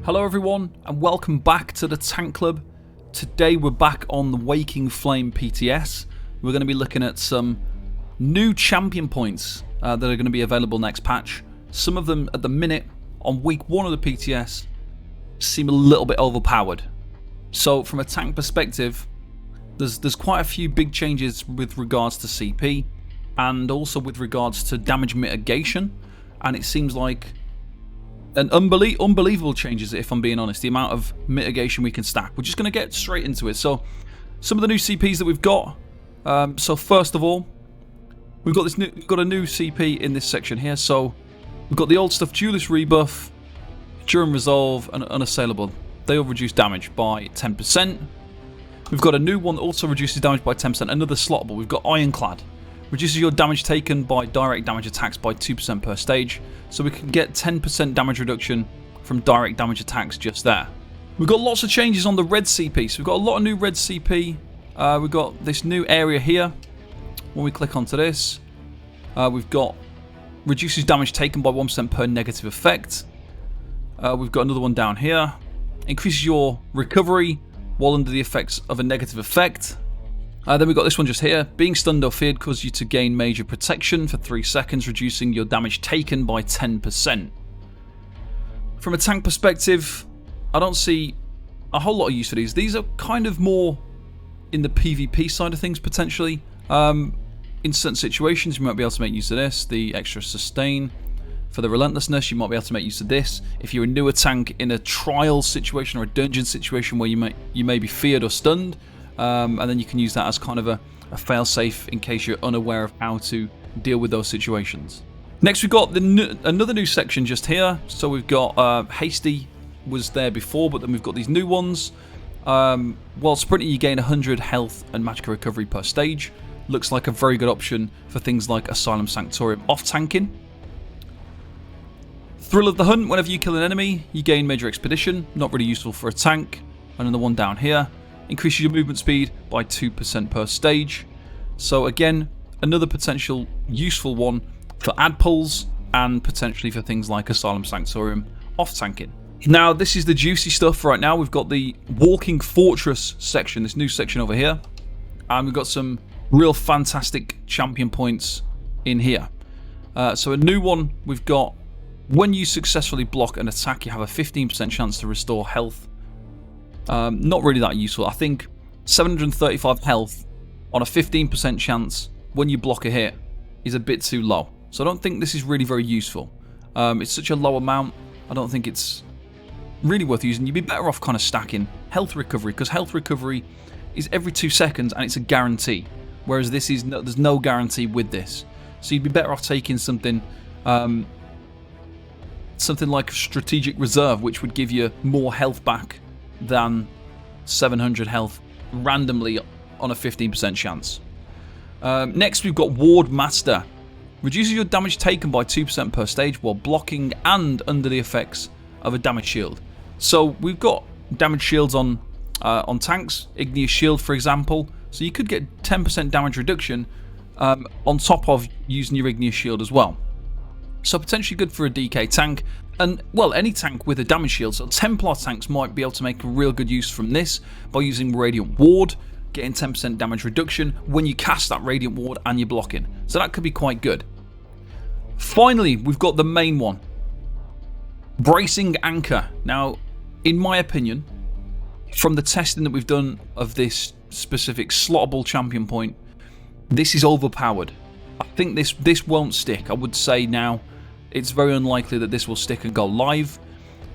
Hello everyone and welcome back to the Tank Club. Today we're back on the Waking Flame PTS. We're going to be looking at some new champion points that are going to be available next patch. Some of them at the minute on week 1 of the PTS seem a little bit overpowered. So from a tank perspective, there's quite a few big changes with regards to CP and also with regards to damage mitigation, and it seems like an unbelievable changes, if I'm being honest, the amount of mitigation we can stack. We're just going to get straight into it. So some of the new CPs that we've got. So first of all, we've got a new CP in this section here. So we've got the old stuff, Duelist Rebuff, During Resolve, and Unassailable. They all reduce damage by 10%. We've got a new one that also reduces damage by 10%. Another slottable. We've got Ironclad. Reduces your damage taken by direct damage attacks by 2% per stage. So we can get 10% damage reduction from direct damage attacks just there. We've got lots of changes on the red CP. So we've got a lot of new red CP. We've got this new area here. When we click onto this, we've got reduces damage taken by 1% per negative effect. We've got another one down here. Increases your recovery while under the effects of a negative effect. Then we've got this one just here. Being stunned or feared causes you to gain major protection for 3 seconds, reducing your damage taken by 10%. From a tank perspective, I don't see a whole lot of use for these. These are kind of more in the PvP side of things, potentially. In certain situations, you might be able to make use of this. The extra sustain. For the relentlessness, you might be able to make use of this. If you're a newer tank in a trial situation or a dungeon situation where you may be feared or stunned, and then you can use that as kind of a fail-safe in case you're unaware of how to deal with those situations. Next we've got another new section just here. So we've got Hasty was there before, but then we've got these new ones. While sprinting you gain 100 health and magic recovery per stage. Looks like a very good option for things like Asylum Sanctorium off-tanking. Thrill of the Hunt, whenever you kill an enemy, you gain major expedition. Not really useful for a tank. Another one down here. Increases your movement speed by 2% per stage. So again, another potential useful one for ad pulls and potentially for things like Asylum Sanctorium off-tanking. Now, this is the juicy stuff right now. We've got the Walking Fortress section, this new section over here. And we've got some real fantastic champion points in here. So a new one we've got, when you successfully block an attack, you have a 15% chance to restore health. Not really that useful. I think 735 health on a 15% chance when you block a hit is a bit too low. So I don't think this is really very useful. It's such a low amount, I don't think it's really worth using. You'd be better off kind of stacking health recovery, because health recovery is every 2 seconds and it's a guarantee. Whereas this is there's no guarantee with this. So you'd be better off taking something like Strategic Reserve, which would give you more health back than 700 health randomly on a 15% chance. Next we've got Ward Master. Reduces your damage taken by 2% per stage while blocking and under the effects of a damage shield. So we've got damage shields on tanks, Igneous Shield for example. So you could get 10% damage reduction on top of using your Igneous Shield as well. So potentially good for a DK tank. And, well, any tank with a damage shield. So Templar tanks might be able to make a real good use from this by using Radiant Ward, getting 10% damage reduction when you cast that Radiant Ward and you're blocking. So that could be quite good. Finally, we've got the main one. Bracing Anchor. Now, in my opinion, from the testing that we've done of this specific slottable champion point, this is overpowered. I think this won't stick. I would say now it's very unlikely that this will stick and go live.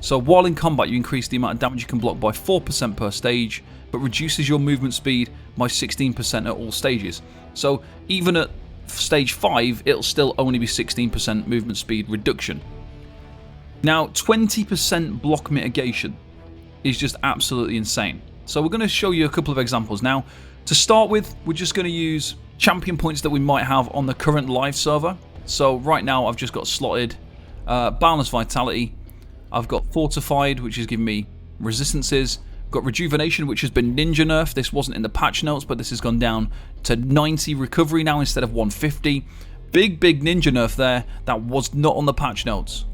So while in combat you increase the amount of damage you can block by 4% per stage, but reduces your movement speed by 16% at all stages. So even at stage 5 it'll still only be 16% movement speed reduction. Now 20% block mitigation is just absolutely insane. So we're going to show you a couple of examples. Now to start with, we're just going to use champion points that we might have on the current live server. So right now I've just got slotted Boundless Vitality. I've got Fortified, which is giving me resistances. I've got Rejuvenation, which has been ninja nerfed. This wasn't in the patch notes, but this has gone down to 90 recovery now instead of 150. Big ninja nerf there. That was not on the patch notes.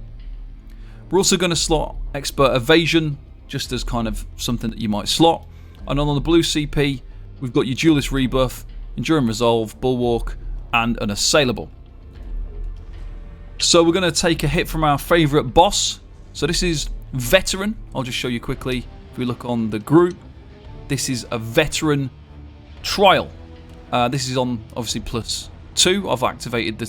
We're also going to slot Expert Evasion, just as kind of something that you might slot. And on the blue CP, we've got your Duelist Rebuff, Enduring Resolve, Bulwark, and an Assailable. So we're going to take a hit from our favourite boss. So this is Veteran. I'll just show you quickly. If we look on the group, this is a Veteran Trial. This is on obviously +2. I've activated the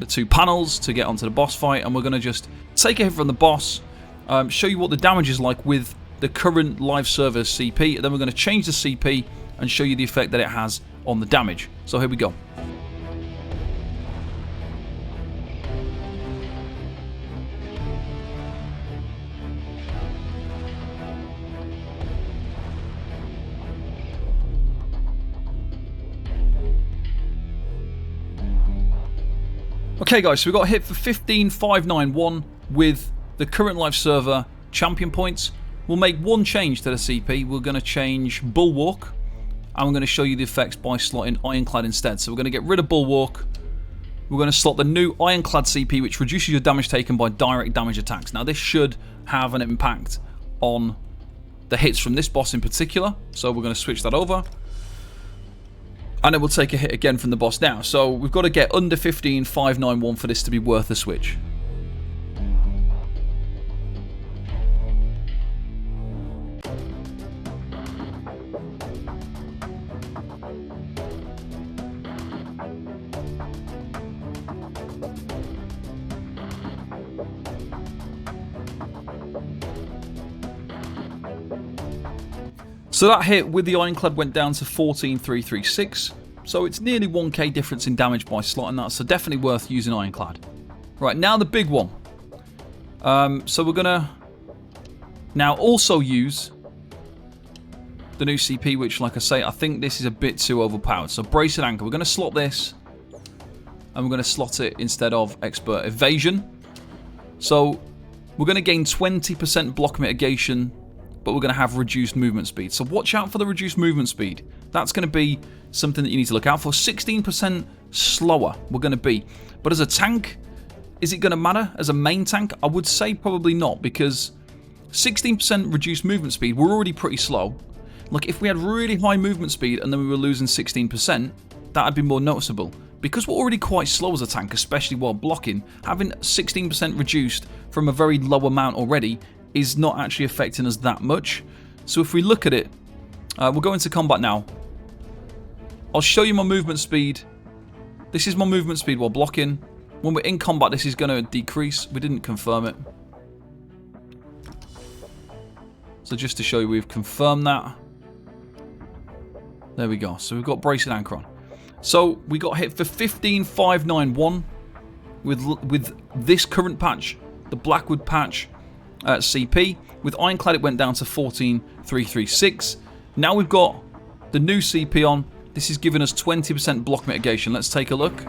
two panels to get onto the boss fight, and we're going to just take a hit from the boss, show you what the damage is like with the current live server CP, and then we're going to change the CP and show you the effect that it has on the damage. So here we go. Okay guys, so we got hit for 15,591 with the current live server champion points. We'll make one change to the CP. We're going to change Bulwark, and we're going to show you the effects by slotting Ironclad instead. So we're going to get rid of Bulwark. We're going to slot the new Ironclad CP, which reduces your damage taken by direct damage attacks. Now this should have an impact on the hits from this boss in particular. So we're going to switch that over. And then we'll take a hit again from the boss now. So we've got to get under 15,591 for this to be worth a switch. So that hit with the Ironclad went down to 14,336. So it's nearly 1k difference in damage by slotting that. So definitely worth using Ironclad. Right, now the big one. So we're going to now also use the new CP, which, like I say, I think this is a bit too overpowered. So Brace and Anchor. We're going to slot this, and we're going to slot it instead of Expert Evasion. So we're going to gain 20% block mitigation, but we're going to have reduced movement speed. So watch out for the reduced movement speed. That's going to be something that you need to look out for. 16% slower we're going to be. But as a tank, is it going to matter? As a main tank, I would say probably not, because 16% reduced movement speed, we're already pretty slow. Like, if we had really high movement speed and then we were losing 16%, that would be more noticeable. Because we're already quite slow as a tank, especially while blocking, having 16% reduced from a very low amount already is not actually affecting us that much. So if we look at it, we'll go into combat now. I'll show you my movement speed. This is my movement speed while blocking. When we're in combat, this is going to decrease. We didn't confirm it. So just to show you, we've confirmed that. There we go. So we've got Brace and Anchor on. So we got hit for 15,591 with this current patch, the Blackwood patch CP. With Ironclad, it went down to 14,336. Now we've got the new CP on. This is giving us 20% block mitigation. Let's take a look.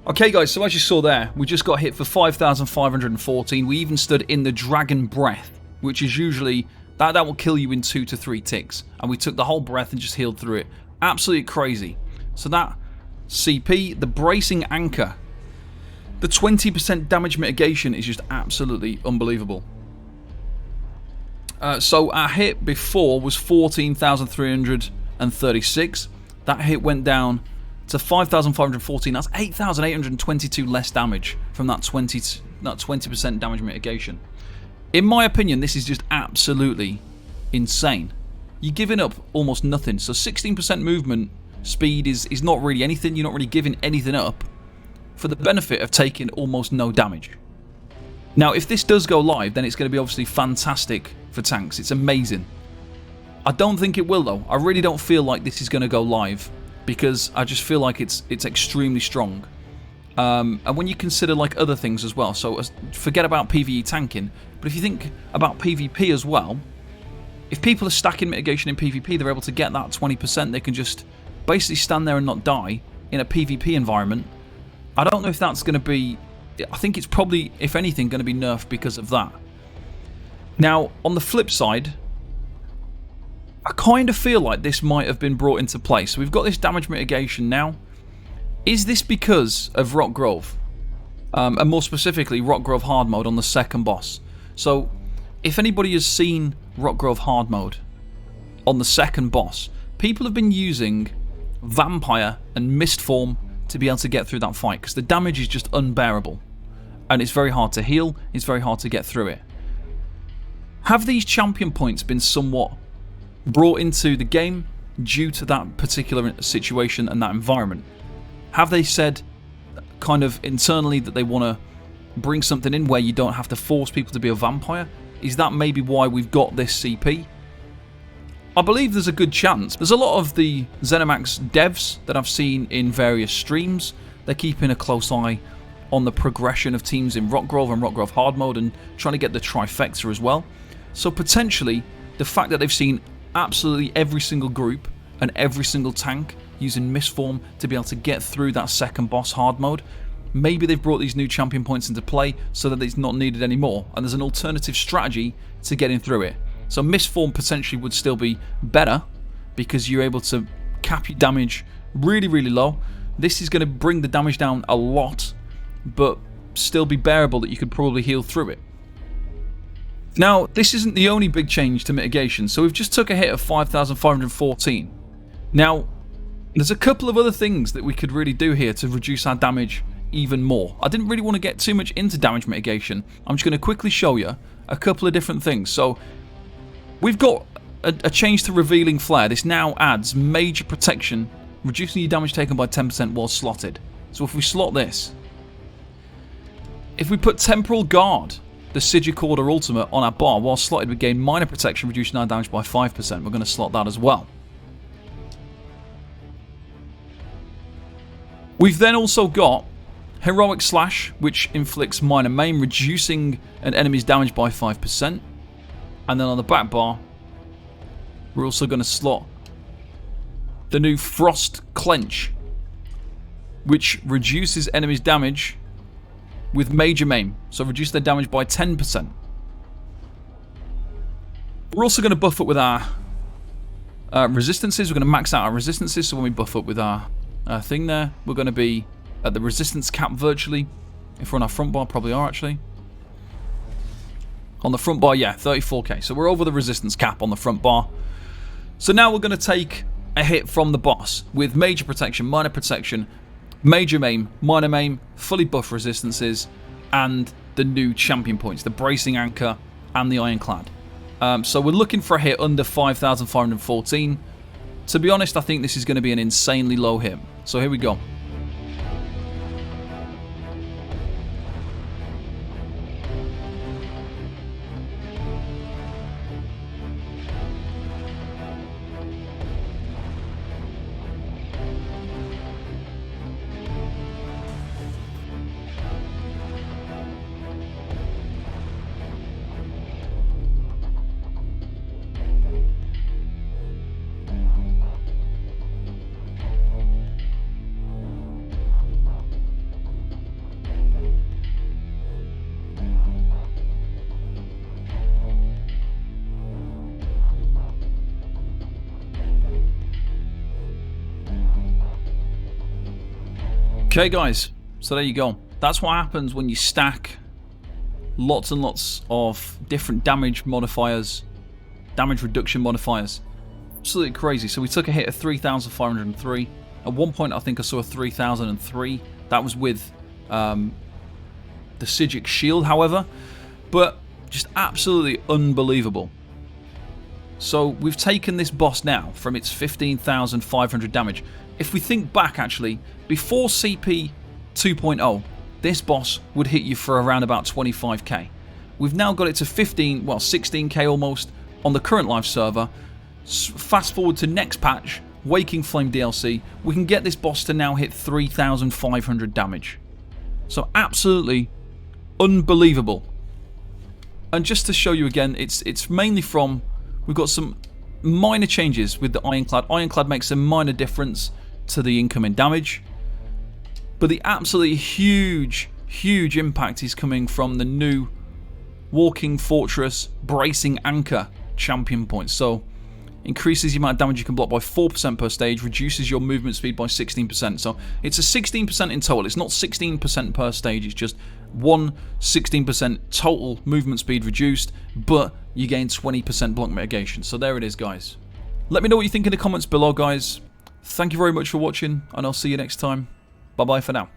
Okay guys, so as you saw there, we just got hit for 5,514. We even stood in the Dragon Breath, which is usually, that will kill you in 2 to 3 ticks. And we took the whole breath and just healed through it. Absolutely crazy. So that CP, the Bracing Anchor, the 20% damage mitigation is just absolutely unbelievable. So our hit before was 14,336. That hit went down to 5,514. That's 8,822 less damage from that 20% damage mitigation. In my opinion, this is just absolutely insane. You're giving up almost nothing. So 16% movement speed is not really anything. You're not really giving anything up for the benefit of taking almost no damage. Now, if this does go live, then it's going to be obviously fantastic for tanks. It's amazing. I don't think it will, though. I really don't feel like this is going to go live because I just feel like it's extremely strong. And when you consider like other things as well, so forget about PvE tanking, but if you think about PvP as well, if people are stacking mitigation in PvP, they're able to get that 20%. They can just basically stand there and not die in a PvP environment. I don't know if that's going to be... I think it's probably, if anything, going to be nerfed because of that. Now, on the flip side, I kind of feel like this might have been brought into play. So we've got this damage mitigation now. Is this because of Rock Grove? And more specifically, Rock Grove hard mode on the second boss. So, if anybody has seen Rock Grove hard mode on the second boss, people have been using Vampire and Mist Form to be able to get through that fight, because the damage is just unbearable. And it's very hard to heal, it's very hard to get through it. Have these champion points been somewhat brought into the game due to that particular situation and that environment? Have they said kind of internally that they want to bring something in where you don't have to force people to be a vampire? Is that maybe why we've got this CP? I believe there's a good chance. There's a lot of the ZeniMax devs that I've seen in various streams. They're keeping a close eye on the progression of teams in Rock Grove and Rock Grove hard mode and trying to get the trifecta as well. So potentially, the fact that they've seen absolutely every single group and every single tank using Mist Form to be able to get through that second boss hard mode, maybe they've brought these new champion points into play so that it's not needed anymore, and there's an alternative strategy to getting through it. So Mist Form potentially would still be better because you're able to cap your damage really, really low. This is going to bring the damage down a lot, but still be bearable that you could probably heal through it. Now, this isn't the only big change to mitigation, so we've just took a hit of 5,514. Now, there's a couple of other things that we could really do here to reduce our damage even more. I didn't really want to get too much into damage mitigation. I'm just going to quickly show you a couple of different things. So, we've got a change to Revealing Flare. This now adds major protection, reducing your damage taken by 10% while slotted. So if we slot this, if we put Temporal Guard, the Sigil Order Ultimate, on our bar, while slotted we gain minor protection, reducing our damage by 5%. We're going to slot that as well. We've then also got Heroic Slash, which inflicts minor maim, reducing an enemy's damage by 5%. And then on the back bar, we're also going to slot the new Frost Clench, which reduces enemies' damage with major maim, so reduce their damage by 10%. We're also going to buff up with our resistances. We're going to max out our resistances, so when we buff up with our thing there, we're going to be at the resistance cap virtually. If we're on our front bar, probably are actually. On the front bar, yeah, 34k. So we're over the resistance cap on the front bar. So now we're going to take a hit from the boss with major protection, minor protection, major maim, minor maim, fully buff resistances, and the new champion points, the Bracing Anchor and the Ironclad. So we're looking for a hit under 5,514. To be honest, I think this is going to be an insanely low hit. So here we go. Okay guys, so there you go. That's what happens when you stack lots and lots of different damage modifiers, damage reduction modifiers. Absolutely crazy. So we took a hit of 3,503. At one point I think I saw a 3,003. That was with the Sigic Shield, however. But just absolutely unbelievable. So we've taken this boss now from its 15,500 damage. If we think back actually, before CP 2.0, this boss would hit you for around about 25k. We've now got it to 16k almost on the current live server. Fast forward to next patch, Waking Flame DLC, we can get this boss to now hit 3,500 damage. So absolutely unbelievable. And just to show you again, it's mainly from, we've got some minor changes with the Ironclad. Ironclad makes a minor difference to the incoming damage. But the absolutely huge impact is coming from the new Walking Fortress Bracing Anchor champion points. So increases the amount of damage you can block by 4% per stage, reduces your movement speed by 16%. So it's a 16% in total. It's not 16% per stage, it's just 16% total movement speed reduced, but you gain 20% block mitigation. So there it is, guys. Let me know what you think in the comments below, guys. Thank you very much for watching, and I'll see you next time. Bye-bye for now.